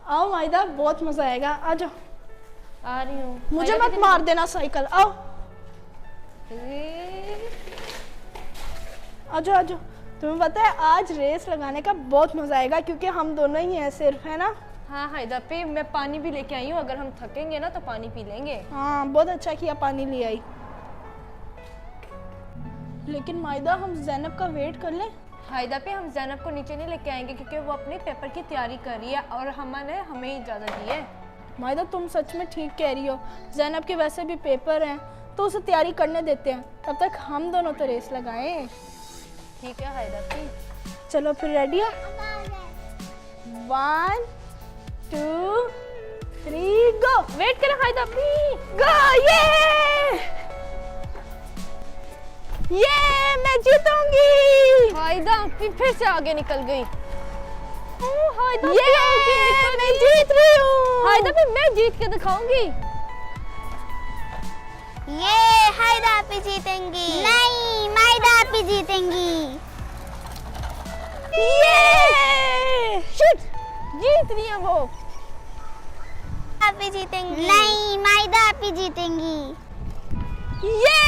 आओ माइदा, बहुत मजा आएगा, आ जाओ। आ रही हूँ। मुझे मत मार देना साइकिल, आओ आ जाओ आ जाओ। तुम्हें पता है आज रेस लगाने का बहुत मजा आएगा क्योंकि हम दोनों ही हैं सिर्फ, है ना। हाँ हायदा पे मैं पानी भी लेके आई हूँ, अगर हम थकेंगे ना तो पानी पी लेंगे। हाँ बहुत अच्छा किया, पानी ले आई। लेकिन माइदा हम ज़ैनब का वेट कर लें। हायदा पे हम ज़ैनब को नीचे नहीं लेके आएंगे क्योंकि वो अपने पेपर की तैयारी कर रही है और हमने हमें इजाज़त दी है। माइदा तुम सच में ठीक कह रही हो, ज़ैनब के वैसे भी पेपर हैं तो उसे तैयारी करने देते हैं, तब तक हम दोनों तो रेस लगाएं। ठीक है हायदा पे। चलो फिर रेडी है, 1 2 3 गो। वेट करो हायदा पे। गो। ये मैं जीतूंगी। हायदा पे फिर से आगे निकल गई। हायदा ये मैं जीत रही हूँ। हायदा पे मैं जीत के दिखाऊंगी। ये हायदा पे जीतेंगी। नहीं, माइदा पे जीतेंगी। ये शिट, जीत रही है वो। आप भी जीतेंगी। नहीं, माइदा पे जीतेंगी। ये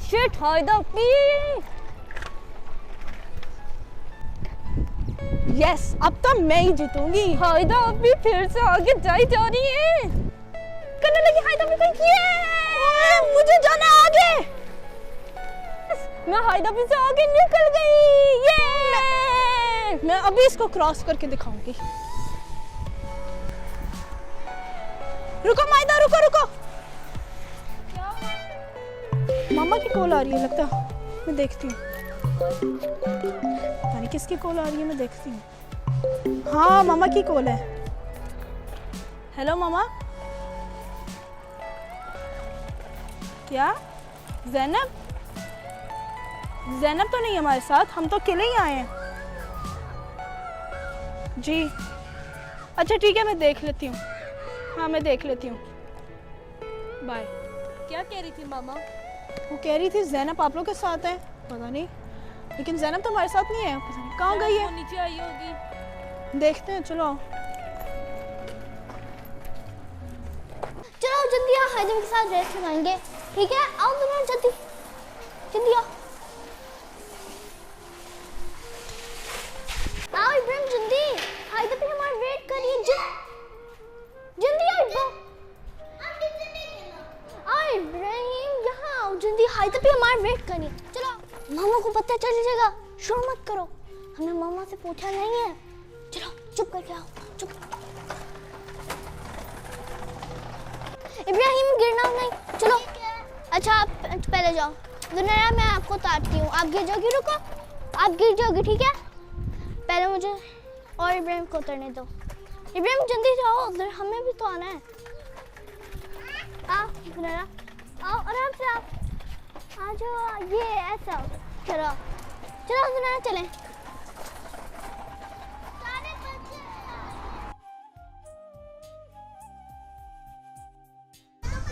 शिट हायदा पे। यस, अब तो मैं ही जीतूंगी। हायदा पे फिर से आगे जाई जा रही है। करने लगी हायदा पे कोई किए। मुझे जाना आगे। मैं हायदा पे से आगे निकल गई। ये मैं अभी इसको क्रॉस करके दिखाऊंगी। रुको माइदा, रुको रुको। मामा की कॉल आ रही है लगता, मैं देखती हूँ। पता नहीं किसकी कॉल आ रही है, मैं देखती हूँ। हाँ मामा की कॉल है। हेलो मामा। क्या ज़ैनब? ज़ैनब तो नहीं हमारे साथ, हम तो अकेले ही आए हैं। जी अच्छा ठीक है, मैं देख लेती हूँ। हाँ मैं देख लेती हूँ, बाय। क्या कह रही थी मामा? वो कह रही थी ज़ैनब आप लोग के साथ है, पता नहीं, लेकिन ज़ैनब तो हमारे साथ नहीं है, पता नहीं कहाँ गई है। वो नीचे आई होगी। देखते हैं, चलो। चलो जल्दी आओ, हायदा के साथ रेस लगाएंगे। ठीक है, आओ दोनों जल्दी जल्दी आओ। आओ इब्राहिम जल्दी, हायदा पे हमारा वेट करिए। जल्दी आओ इब्राहिम। आओ इब्राहिम, यहाँ आओ जल्दी, हायदा पे हमारा वेट करिए। चलो, मामा को पता चल जाएगा, शोर मत करो, हमने मामा से पूछा नहीं है। चलो चुप करके आओ, चुप। इब्राहिम गिरना नहीं, चलो। अच्छा आप पहले जाओ, दुनिया मैं आपको उतारती हूँ, आप गिर जाओगी। रुको, आप गिर जाओगी, ठीक है। पहले मुझे और इब्राहिम को उतरने दो। इब्राहिम जल्दी जाओ, उधर हमें भी तो आना है। आओ दुनिया, आओ आराम से, आओ आ जाओ, ये ऐसा। चलो चलो दुनिया चलें।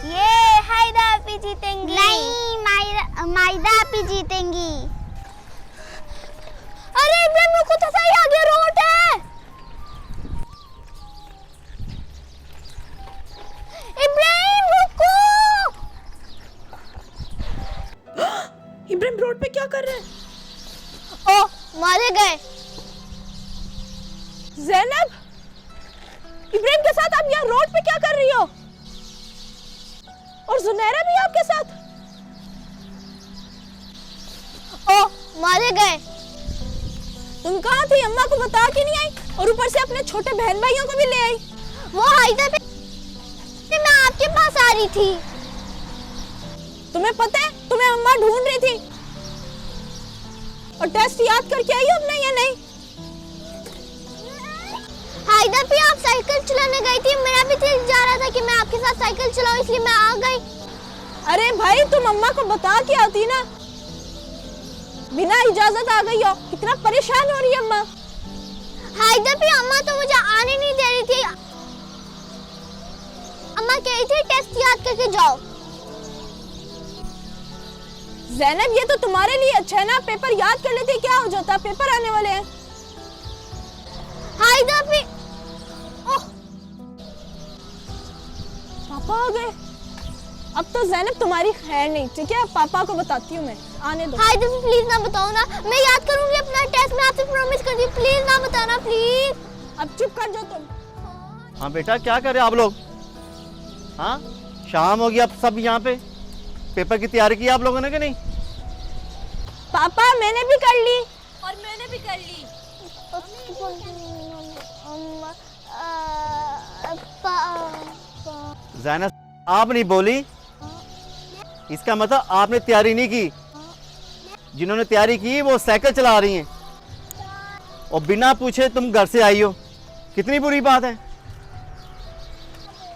ये हायदा पे जीतेंगी। नहीं, माइदा पे जीतेंगी। अरे इब्राहिम रुको तो सही, आगे रोड है। इब्राहिम रुको। इब्राहिम रोड पे क्या कर रहे हैं? ओ मारे गए। ज़ैनब, इब्राहिम के साथ आप यहाँ रोड पे क्या कर रही हो? और जुनैरा भी आपके साथ? ओ मारे गए। तुम कहाँ थी? अम्मा को बता के नहीं आई और ऊपर से अपने छोटे बहन भाइयों को भी ले आई। वो हायदा पे मैं आपके पास आ रही थी। तुम्हें पता है तुम्हें अम्मा ढूंढ रही थी, और टेस्ट याद करके आई हो अपना या नहीं? हायदा पे आप साइकिल चलाने गई थी, मेरा भी दिल जा रहा था कि मैं आपके साथ साइकिल चलाऊं, इसलिए मैं आ गई। अरे भाई तुम अम्मा को बता के आती ना, बिना इजाजत आ गई हो। कितना परेशान हो रही है अम्मा। हायदा पे अम्मा तो मुझे आने नहीं दे रही थी। अम्मा कह रही थी टेस्ट याद करके जाओ। जैनब ये तो तुम्हारे लिए अच्छा है ना, पेपर याद कर लेते क्या हो जाता, पेपर आने वाले हैं। हाय दापी, ओह पापा आ गए। अब तो जैनब तुम्हारी खैर नहीं, ठीक है पापा को बताती हूँ मैं, आने दो। हाय दापी प्लीज ना बताओ ना, मैं याद करूंगी अपना टेस्ट, मैं आपसे प्रॉमिस करती हूँ, प्लीज ना बताना प्लीज। अब चुप कर जाओ तुम। हाँ बेटा क्या कर रहे हो आप लोग? हाँ शाम होगी, अब सब यहाँ पे पेपर की तैयारी की आप लोगों ने कि नहीं? पापा मैंने भी कर ली। और मैंने भी कर ली। ज़ैनब आप नहीं बोली, इसका मतलब आपने तैयारी नहीं की। जिन्होंने तैयारी की वो साइकिल चला रही हैं और बिना पूछे तुम घर से आई हो, कितनी बुरी बात है।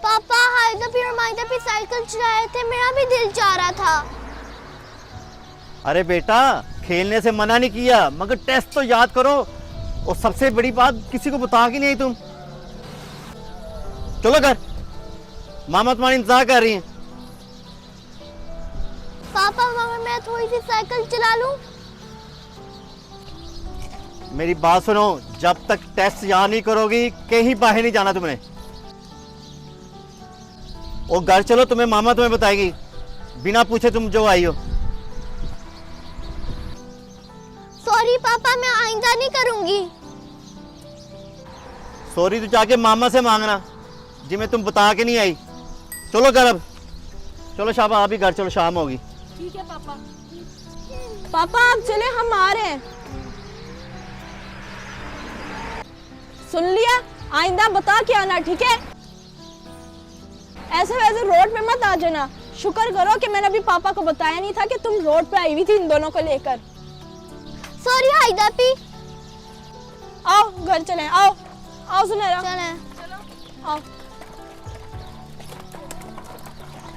पापा हायदा भी और मायदा भी साइकिल चला रहे थे, मेरा भी दिल चाह रहा था। अरे बेटा खेलने से मना नहीं किया, मगर टेस्ट तो याद करो। और सबसे बड़ी बात किसी को बता के नहीं आई तुम। चलो घर, मामा तुम्हारी इंतजार कर रही हैं। पापा मामा मैं थोड़ी सी साइकिल चला लूं? मेरी बात सुनो, जब तक टेस्ट याद नहीं करोगी कहीं बाहर नहीं जाना तुमने। और घर चलो, तुम्हें मामा तुम्हें बताएगी, बिना पूछे तुम जो आई हो। सॉरी पापा, मैं आइंदा नहीं करूंगी। सॉरी तो जाके मामा से मांगना, जिन्हें तुम बता के नहीं आई। चलो घर अब, चलो शाबा अभी घर चलो, शाम होगी। ठीक है पापा। पापा आप चले, हम आ रहे हैं। सुन लिया, आइंदा बता के आना, ठीक है? ऐसे वैसे रोड पे मत आ जाना। शुक्र करो कि मैंने अभी पापा को बताया नहीं था कि तुम रोड पे आई हुई थी इन दोनों को लेकर। सॉरी हायदा पी। आओ घर चलें, आओ आओ सुनहरा, चले आओ।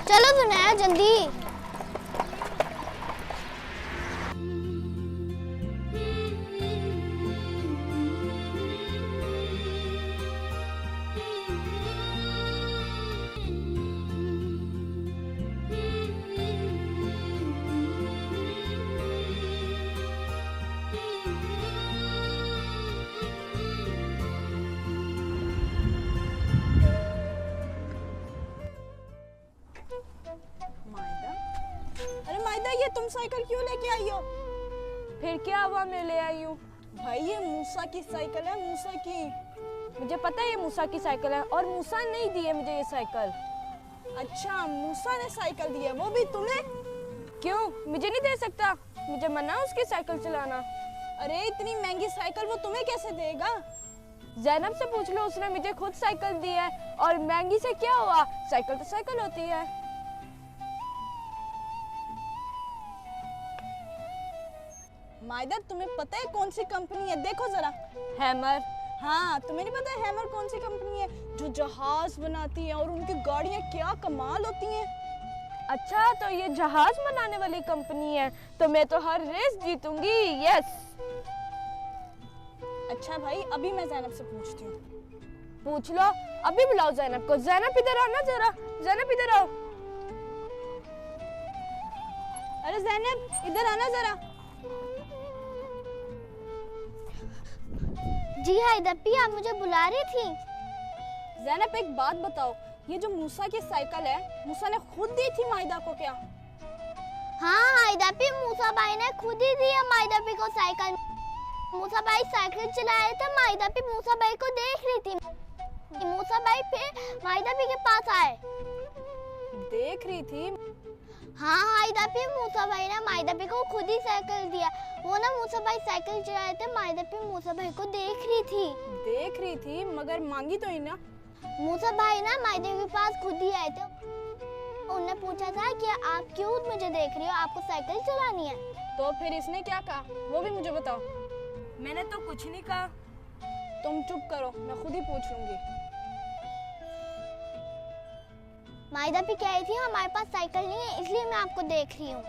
चलो सुनहरा जल्दी। अरे मायदा ये तुम साइकिल क्यों लेके आई हो? फिर क्या हुआ, मैं ले आई हूँ। भाई ये मूसा की साइकिल है, मूसा की। मुझे पता है ये मूसा की साइकिल है, और मूसा नहीं दी है मुझे ये साइकिल। अच्छा मूसा ने साइकिल दी है, वो भी तुम्हें? क्यों, मुझे नहीं दे सकता? मुझे मना है उसकी साइकिल चलाना। अरे इतनी महंगी साइकिल वो तुम्हें कैसे देगा? जैनब से पूछ लो, उसने मुझे खुद साइकिल दी है। और महंगी से क्या हुआ, साइकिल तो साइकिल होती है। मायदा तुम्हें पता है कौन सी कंपनी है? देखो जरा। हैमर। हाँ तुम्हें नहीं पता है हैमर कौन सी कंपनी है? जो जहाज बनाती है, और उनकी गाड़ियाँ क्या कमाल होती हैं। अच्छा तो ये जहाज बनाने वाली कंपनी है, तो मैं तो हर रेस जीतूंगी। यस। अच्छा भाई अभी मैं जैनब से पूछती हूँ। पूछ लो, अभी बुलाओ जैनब को। जैनब इधर आओ ना जरा, जैनब इधर आओ। अरे जैनब इधर आना जरा। जी हायदा पी, आप मुझे बुला रही थी? जैनब एक बात बताओ, ये जो मूसा की साइकिल है, मूसा ने खुद दी थी मायदा को क्या? हाँ हायदा पी, मूसा भाई ने खुद ही दी है मायदा पी को साइकिल। मूसा भाई साइकिल चला रहे थे, मायदा पी मूसा भाई को देख रही थी। मूसा भाई फिर मायदा पी के पास आए। देख रही थी? हाँ हायदा पी, मूसा भाई ने मायदा पी को खुद ही साइकिल दिया। वो ना मूसा भाई साइकिल चला रहे थे, मायदा पी मूसा भाई को देख रही थी। देख रही थी मगर मांगी तो ही ना। मूसा भाई ना मायदा के पास खुद ही आए थे। उन्होंने पूछा था कि आप क्यों मुझे देख रही हो, आपको साइकिल चलानी है? तो फिर इसने क्या कहा वो भी मुझे बताओ। मैंने तो कुछ नहीं कहा। तुम चुप करो, मैं खुद ही पूछ लूंगी। मायदा भी कह रही थी हमारे पास साइकिल नहीं है, इसलिए मैं आपको देख रही हूँ।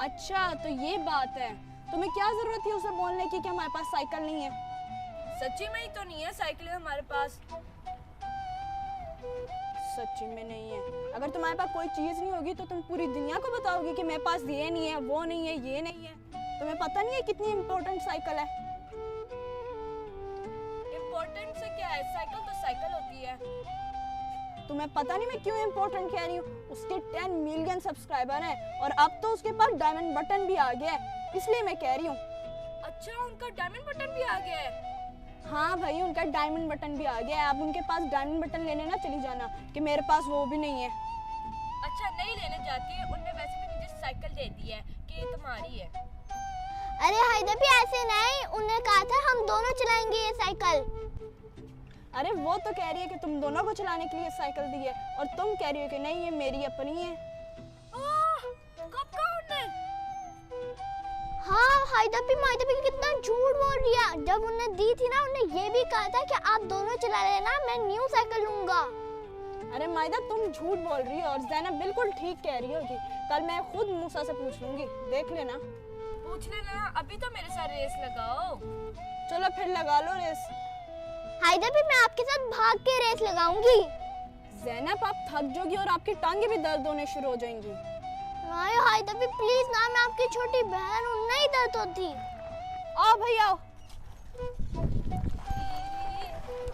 अच्छा तो ये बात है, तुम्हें क्या जरूरत थी उसे बोलने की कि हमारे पास साइकिल नहीं है? सच्ची में ही तो नहीं है साइकिल हमारे पास। सच्ची में नहीं है। अगर तुम्हारे पास कोई चीज नहीं होगी तो तुम पूरी दुनिया को बताओगी कि मेरे पास ये नहीं है, वो नहीं है, ये नहीं है। तुम्हें पता नहीं है कितनी इम्पोर्टेंट साइकिल है। इम्पोर्टेंट से क्या है, साइकिल तो साइकिल होती है। तुम्हें पता नहीं मैं क्यों इम्पोर्टेंट कह रही हूँ? उसके 10 मिलियन सब्सक्राइबर हैं और अब तो उसके पास डायमंड बटन भी आ गया है, इसलिए मैं कह रही हूँ। अच्छा, उनका डायमंड बटन भी आ गया है। हाँ भाई, उनका डायमंड बटन भी आ गया है। अब उनके पास डायमंड बटन लेने ना चली जाना कि मेरे पास वो भी नहीं है। अच्छा, नहीं लेने जाती है, उनने वैसे भी मुझे साइकिल दे दी है कि ये तुम्हारी है। अरे हायदा भी ऐसे नहीं, उन्हें कहा था हम दोनों चलाएंगे ये साइकिल। अरे वो तो कह रही है कि तुम दोनों को चलाने के लिए साइकिल दी है और तुम कह रही हो कि नहीं ये मेरी अपनी है। कब कहा उनने? हाँ हायदा भी कितना झूठ बोल रही है। जब उन्हें दी थी ना, उन्हें ये भी कहा था कि आप दोनों चला लेना, मैं न्यू साइकिल लूंगा। अरे मायदा, तुम झूठ बोल रही हो और ज़ैनब बिल्कुल ठीक कह रही होगी। कल मैं खुद मूसा से पूछ लूंगी, देख लेना। पूछ लेना, अभी तो मेरे साथ रेस लगाओ। चलो फिर लगा लो रेस। हायदा भी मैं आपके साथ भाग के रेस लगाऊंगी। ज़ैनब, आप थक जाओगी और आपकी टांगे भी दर्द होने शुरू हो जाएंगी। नहीं हायदा भी प्लीज ना, मैं आपकी छोटी बहन हूँ, नहीं दर्द होती। आओ भाई आओ।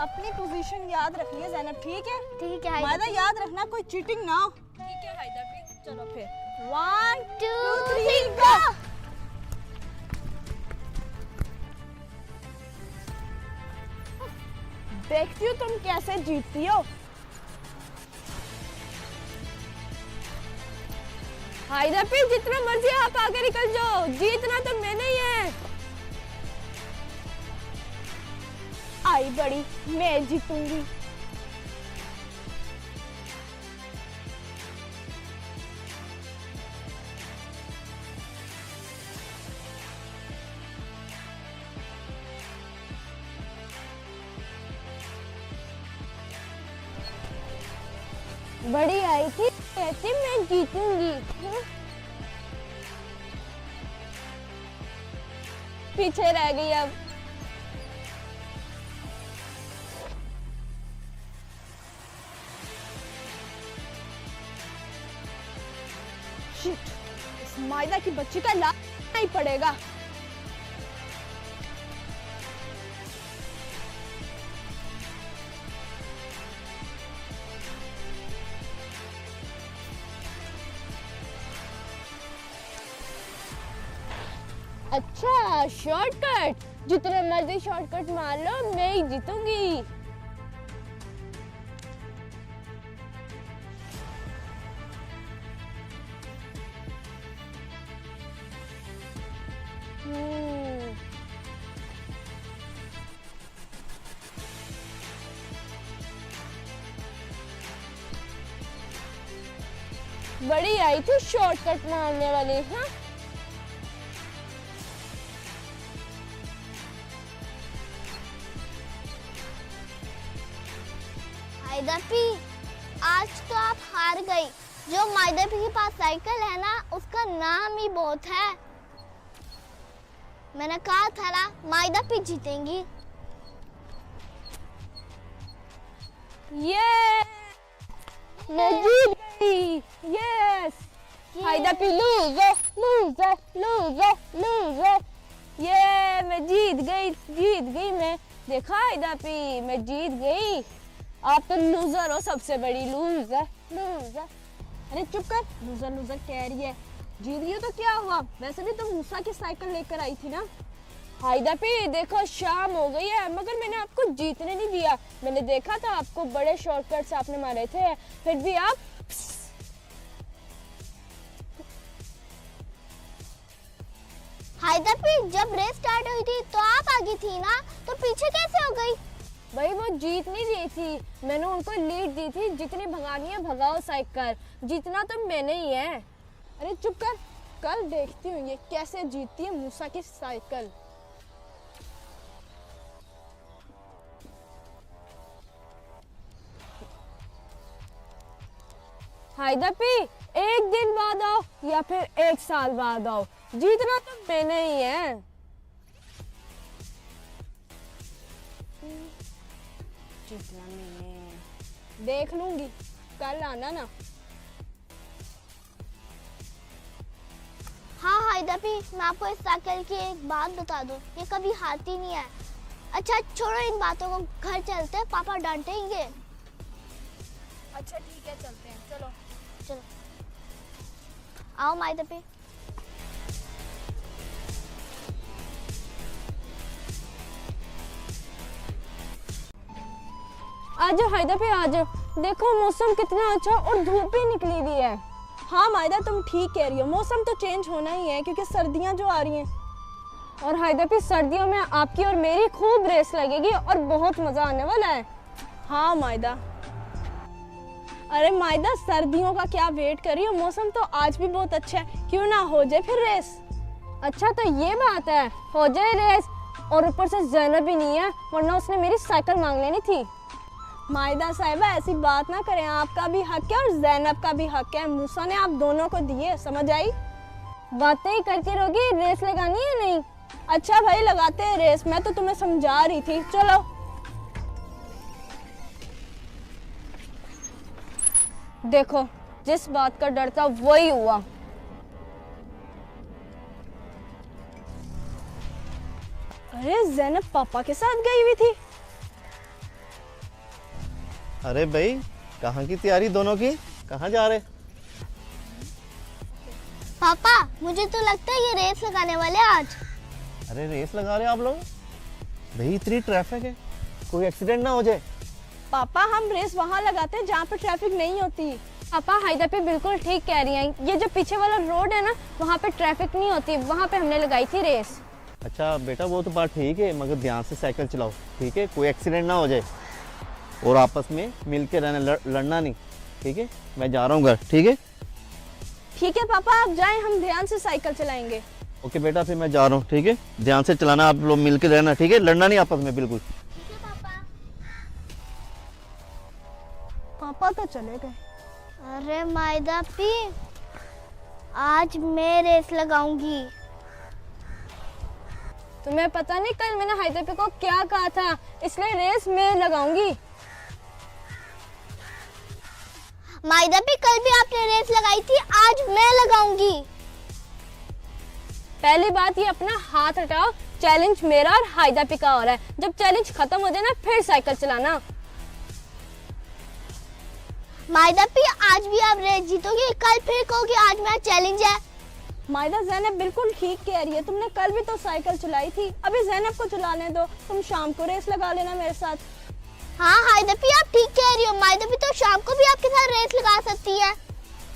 अपनी पोजीशन याद रखिए ज़ैनब, ठीक है? ठीक है हायदा। मायदा याद रखना, कोई चीटिंग ना हो। ठीक है हायदा भी। चलो फिर 1 2 2 3 3 गो। गो। देखती हो तुम कैसे जीतती हो। हायदा पे जितना मर्जी आप आगे निकल जाओ, जीतना तो मैंने ही है। आई बड़ी, मैं जीतूंगी। बड़ी आई थी, कहती मैं जीतूंगी। पीछे रह गई अब। शिट, इस मायदा की बच्ची का लाभ नहीं पड़ेगा। अच्छा, शॉर्टकट, जितने मर्जी शॉर्टकट मार लो, मैं ही जीतूंगी। बड़ी आई थी शॉर्टकट मारने वाली। हाँ, हायदा पी, आज तो आप हार गई। जो मायदा पी के पास साइकिल है ना, उसका नाम ही बहुत है। मैंने कहा था ना, मायदा पी जीतेंगी। ये मैं जीत गई। यस, हायदा पी लूजर लूजर लूजर लूजर। ये मैं जीत गई मैं। देखा हायदा पी, मैं जीत गई। आप तो लूजर हो, सबसे बड़ी लूजर लूजर। अरे चुप कर, लूजर लूजर कह रही है। जीत गई हो तो क्या हुआ? वैसे भी तुम मूसा की साइकिल लेकर आई थी ना। हायदा पी देखो, शाम हो गई है मगर मैंने आपको जीतने नहीं दिया। मैंने देखा था आपको बड़े शॉर्टकट्स आपने मारे थे, फिर भी आप। हायदा पी, जब रेस स्टार्ट हुई थी तो आप आगे थी ना, तो पीछे कैसे हो गई? भाई वो जीत नहीं रही थी, मैंने उनको लीड दी थी। जितनी भगानी है भगाओ साइकिल, जीतना तो मैंने ही है। अरे चुप कर, कल देखती हूँ ये कैसे जीतती है मूसा की साइकिल। हायदा पी, एक दिन बाद आओ या फिर एक साल बाद आओ, जीतना तो मैंने ही है। जीतना मैंने, देख लूंगी। कल आना ना। हाँ हायदा भी, मैं आपको इस साइकिल की एक बात बता दूं, ये कभी हाथी नहीं है। अच्छा छोड़ो इन बातों को, घर चलते हैं, पापा डांटेंगे। अच्छा ठीक है, चलते हैं, चलो। चलो आओ मायदा पे। आज हायदा पे आज देखो मौसम कितना अच्छा और धूप भी निकली हुई है। हाँ मायदा, तुम ठीक कह रही हो, मौसम तो चेंज होना ही है क्योंकि सर्दियाँ जो आ रही हैं। और हायदा पे सर्दियों में आपकी और मेरी खूब रेस लगेगी और बहुत मजा आने वाला है। हाँ मायदा। अरे मायदा, सर्दियों का क्या वेट कर रही हो, मौसम तो आज भी बहुत अच्छा है, क्यों ना हो जाए फिर रेस। अच्छा तो ये बात है, हो जाए रेस। और ऊपर से ज़ैनब भी नहीं है, वरना उसने मेरी साइकिल मांग लेनी थी। मायदा साहिबा ऐसी बात ना करें, आपका भी हक है और ज़ैनब का भी हक है, मूसा ने आप दोनों को दिए, समझ आई। बातें ही करती रहोगी, रेस लगानी है नहीं? अच्छा भाई लगाते हैं रेस, मैं तो तुम्हें समझा रही थी, चलो। देखो जिस बात का डर था वही हुआ। अरे ज़ैनब पापा के साथ गई हुई थी। अरे भाई, कहाँ की तैयारी दोनों की, कहाँ जा रहे? पापा मुझे तो लगता है ये रेस लगाने वाले आज। अरे रेस लगा रहे आप लोग? भाई इतनी ट्रैफिक है, कोई एक्सीडेंट ना हो जाए। पापा हम रेस वहाँ लगाते हैं जहाँ पे ट्रैफिक नहीं होती। पापा हायदा पे बिल्कुल ठीक कह रही हैं, ये जो पीछे वाला रोड है ना, वहाँ पे ट्रैफिक नहीं होती, वहाँ पे हमने लगाई थी रेस। अच्छा बेटा, वो तो बात ठीक है, मगर ध्यान से साइकिल चलाओ, ठीक है? कोई एक्सीडेंट ना हो जाए और आपस में मिल के रहना, लड़ना नहीं, ठीक है? मैं जा रहा हूँ घर, ठीक है? ठीक है पापा, आप जाएं, हम ध्यान से साइकिल चलाएंगे। ओके बेटा, फिर मैं जा रहा हूँ, ठीक है? ध्यान से चलाना, आप लोग मिल के रहना, ठीक है? लड़ना नहीं आपस में बिल्कुल। ठीक है पापा। पापा तो चले गए। अरे मायदा पी, आज मैं रेस लगाऊंगी। तुम्हें पता नहीं कल मैंने हायदा पे को क्या कहा था, इसलिए रेस मैं लगाऊंगी। मायदा पी, कल भी आपने रेस लगाई थी, आज मैं लगाऊंगी। पहली बात ये अपना हाथ हटाओ, चैलेंज मेरा और हायदा पे का हो रहा है। जब चैलेंज खत्म हो जाए ना फिर साइकिल चलाना। मायदा पी, आज भी आप रेस जीतोगी, कल फिर कहोगी आज मेरा चैलेंज है। मायदा ज़ैनब बिल्कुल ठीक कह रही है, तुमने कल भी तो साइकिल चलाई थी, अभी ज़ैनब को चलाने दो, तुम शाम को रेस लगा लेना मेरे साथ। हाँ हायदा पी, आप ठीक कह रही हो, मायदा पी तो शाम को भी आपके साथ रेस लगा सकती है।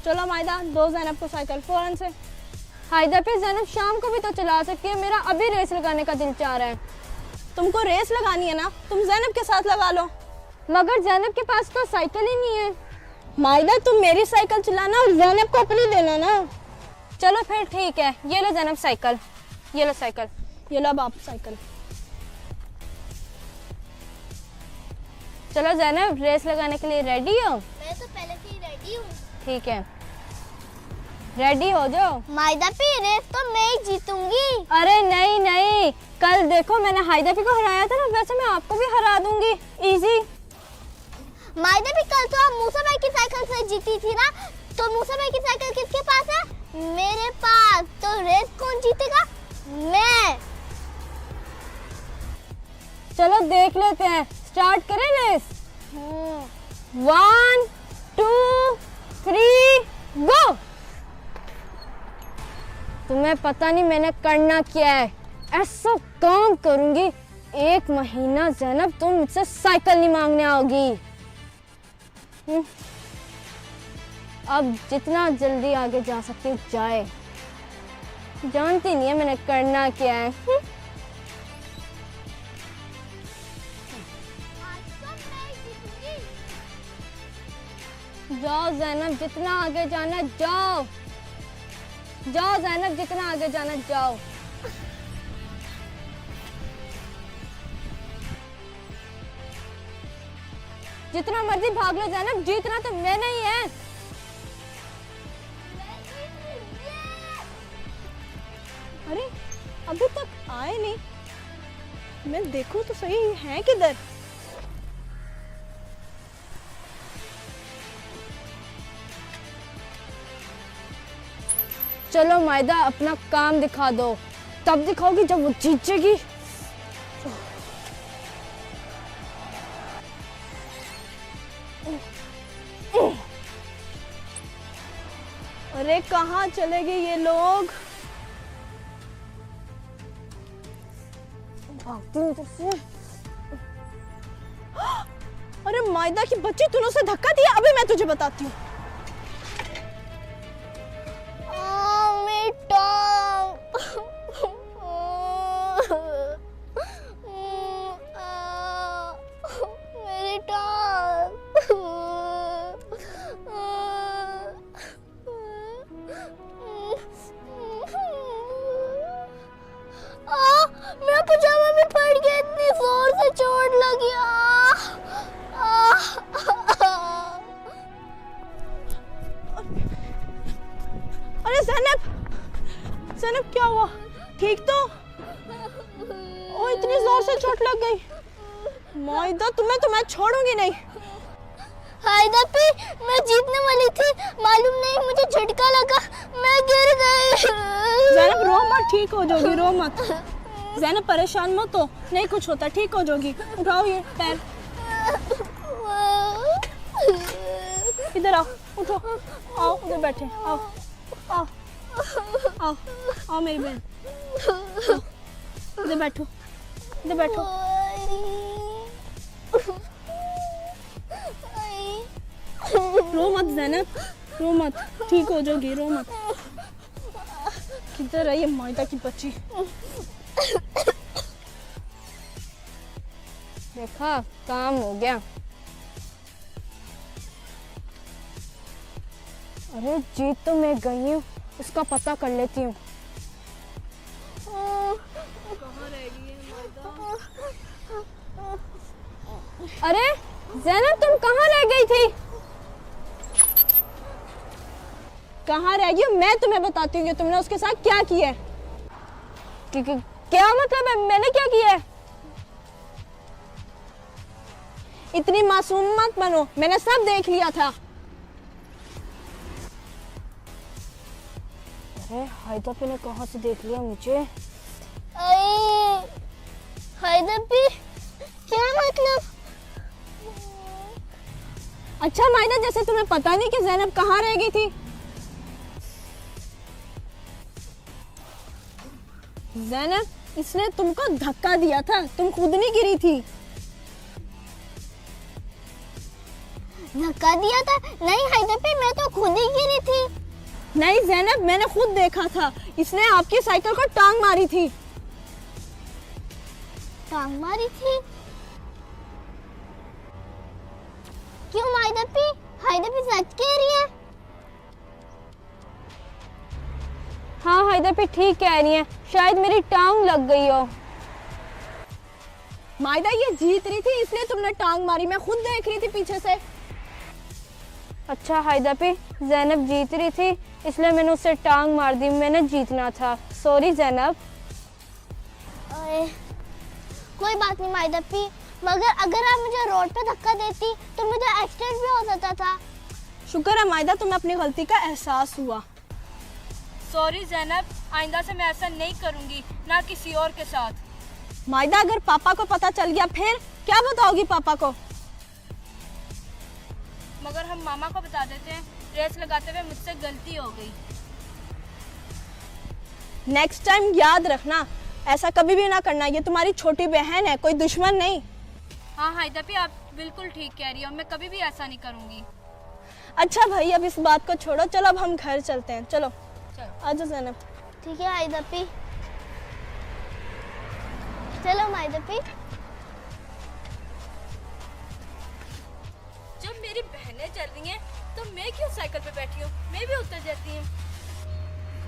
चलो मायदा, दो ज़ैनब को साइकिल फौरन से। हायदा पे ज़ैनब शाम को भी तो चला सकती है, मेरा अभी रेस लगाने का दिल चाह रहा है। तुमको रेस लगानी है ना, तुम ज़ैनब के साथ लगा लो। मगर ज़ैनब के पास तो साइकिल ही नहीं है। मायदा तुम मेरी साइकिल चलाना और ज़ैनब को अपनी देना ना। चलो फिर ठीक है, ये लो ज़ैनब साइकिल, ये लो साइकिल। ये लो बाप साइकिल। चलो ज़ैनब रेस लगाने के लिए रेडी हो? मैं तो पहले से ही रेडी हूँ। ठीक है, रेडी हो जाओ। मायदा पी, रेस तो मैं ही जीतूंगी। अरे नहीं नहीं, कल देखो मैंने हायदा पे को हराया था ना, वैसे मैं आपको भी हरा दूंगी, इजी। मायदा भी, कल तो आप मूसा भाई की साइकिल से जीती थी ना, तो मूसा भाई की साइकिल किसके पास है? मेरे पास। तो रेस कौन जीतेगा? मैं। चलो देख लेते हैं, स्टार्ट करें रेस। 1 2 3 गो। तुम्हें पता नहीं मैंने करना क्या है, ऐसा काम करूंगी 1 महीना ज़ैनब तुम मुझसे साइकिल नहीं मांगने आओगी। अब जितना जल्दी आगे जा सकती हूँ जाए, जानती नहीं है मैंने करना क्या है। जाओ ज़ैनब, जितना आगे जाना जाओ, जाओ ज़ैनब, जितना आगे जाना जाओ। जितना मर्जी भाग लो ज़ैनब, जीतना तो मैंने ही है। अरे अभी तक आए नहीं, मैं देखूं तो सही है किधर। चलो मायदा अपना काम दिखा दो, तब दिखाओगी जब वो जीतेगी। अरे कहाँ चले गए ये लोग? भागती हूँ तुझसे। अरे मायदा की बच्ची, तूने उसे धक्का दिया? अभी मैं तुझे बताती हूँ। मेरी टांग। मेरी टांग। मेरा पजामा भी फट गया, इतनी जोर से चोट लगी। अरे ज़ैनब, ज़ैनब क्या हुआ? ठीक तो? ओ इतनी जोर से चोट लग गई। मायदा तुम्हें तो मैं छोड़ूंगी नहीं। हायदा पे मैं जीतने वाली थी, मालूम नहीं मुझे झटका लगा, मैं गिर गई। ज़ैनब रो मत, ठीक हो जाओगी, रो मत। ज़ैनब परेशान मत हो, नहीं कुछ होता, ठीक हो जाओगी। उठाओ ये पैर, इधर आओ, उठो, आओ उधर बैठे, आओ आओ आओ आओ मेरी बहन, इधर बैठो, इधर बैठो। रो मत ज़ैनब, रो मत, ठीक हो जाओगी, रो मत। किधर है ये मायदा की बच्ची? देखा, काम हो गया। अरे जीत तो मैं गई हूँ, उसका पता कर लेती हूँ। अरे ज़ैनब, तुम कहाँ रह गई थी? कहाँ रह गई? मैं तुम्हें बताती हूँ कि तुमने उसके साथ क्या किया है। क्या मतलब है, मैंने क्या किया है? इतनी मासूम मत बनो, मैंने सब देख लिया था। अरे हायदा पे ने कहाँ से देख लिया मुझे? हायदा पे क्या मतलब? अच्छा मायदा, जैसे तुम्हें पता नहीं कि ज़ैनब कहाँ रह गई थी। ज़ैनब, इसने तुमको धक्का दिया था, तुम खुद नहीं गिरी थी। धक्का दिया था? नहीं हायदा पे, मैं तो खुद ही गिरी थी। नहीं ज़ैनब, मैंने खुद देखा था, इसने आपकी साइकिल को टांग मारी थी। टांग मारी थी? क्यों हायदा पे? हायदा पे सच कह रही है? हाँ हायदा पे ठीक कह रही है, शायद मेरी टांग लग गई हो। मायदा ये जीत रही थी इसलिए तुमने टांग मारी, मैं खुद देख रही थी पीछे से। अच्छा हायदा पे, ज़ैनब जीत रही थी इसलिए मैंने उससे टांग मार दी, मैंने जीतना था। सॉरी ज़ैनब। कोई बात नहीं हायदा पे, मगर अगर आप मुझे रोड पे धक्का देती तो मुझे एक्सीडेंट भी हो सकता था। शुक्र है मायदा तुम्हें अपनी गलती का एहसास हुआ। सॉरी ज़ैनब, आइंदा से मैं ऐसा नहीं करूँगी, ना किसी और के साथ। मायदा, अगर पापा को पता चल गया फिर क्या बताओगी पापा को? मगर हम मामा को बता देते हैं, रेस लगाते हुए मुझसे गलती हो गई। नेक्स्ट टाइम याद रखना, ऐसा कभी भी ना करना, ये तुम्हारी छोटी बहन है, कोई दुश्मन नहीं। हाँ हायदा पे, आप बिल्कुल ठीक कह रही हो, मैं कभी भी ऐसा नहीं करूँगी। अच्छा भाई, अब इस बात को छोड़ो, चलो अब हम घर चलते हैं। चलो आजा ज़ैनब। ठीक है हायदा पे, चलो हायदा पे। जब मेरी बहनें चल रही हैं तो मैं क्यों साइकिल पे बैठी हूँ, मैं भी उतर जाती हूँ।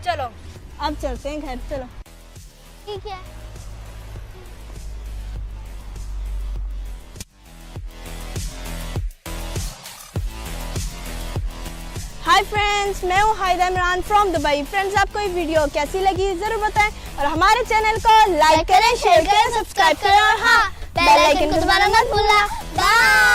चलो अब चलते हैं घर, चलो। ठीक है। हाय फ्रेंड्स, मैं हूँ हायदा इमरान फ्रॉम दुबई। फ्रेंड्स, आपको ये वीडियो कैसी लगी ज़रूर बताएं और हमारे चैनल को लाइक करें, शेयर करें, सब्सक्राइब करें और हाँ, बेल आइकन को दबाना मत भूलना। बाय।